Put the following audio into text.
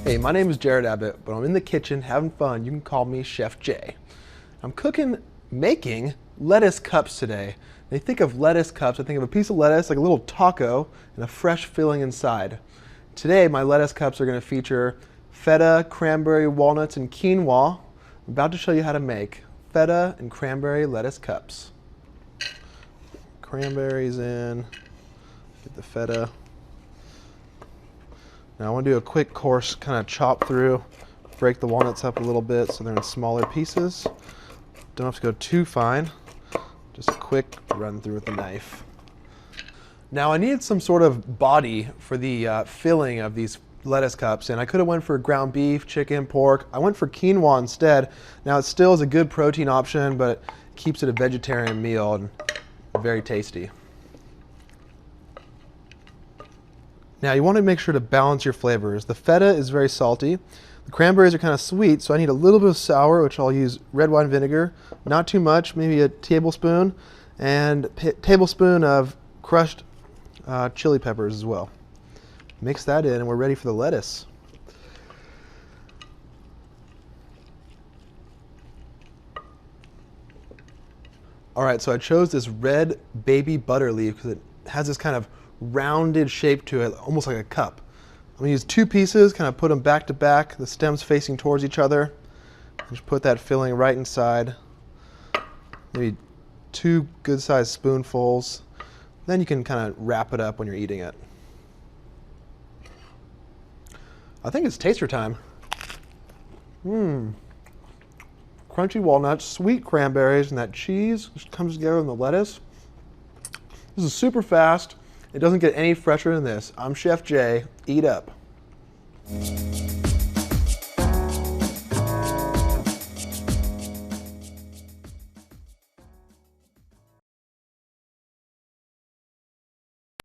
Hey, my name is Jared Abbott, but I'm in the kitchen having fun. You can call me Chef J. I'm making lettuce cups today. When I think of lettuce cups, I think of a piece of lettuce, like a little taco, and a fresh filling inside. Today, my lettuce cups are going to feature feta, cranberry, walnuts, and quinoa. I'm about to show you how to make feta and cranberry lettuce cups. Cranberries in, get the feta. Now I want to do a quick coarse kind of chop through, break the walnuts up a little bit so they're in smaller pieces. Don't have to go too fine, just a quick run through with the knife. Now I needed some sort of body for the filling of these lettuce cups, and I could have went for ground beef, chicken, pork. I went for quinoa instead. Now it still is a good protein option, but it keeps it a vegetarian meal and very tasty. Now you want to make sure to balance your flavors. The feta is very salty. The cranberries are kind of sweet, so I need a little bit of sour, which I'll use red wine vinegar. Not too much, maybe a tablespoon, and a tablespoon of crushed chili peppers as well. Mix that in and we're ready for the lettuce. All right, so I chose this red baby butter leaf because it has this kind of rounded shape to it, almost like a cup. I'm going to use two pieces, kind of put them back to back, the stems facing towards each other. Just put that filling right inside. Maybe two good-sized spoonfuls. Then you can kind of wrap it up when you're eating it. I think it's taster time. Crunchy walnuts, sweet cranberries, and that cheese just comes together in the lettuce. This is super fast. It doesn't get any fresher than this. I'm Chef J. Eat up.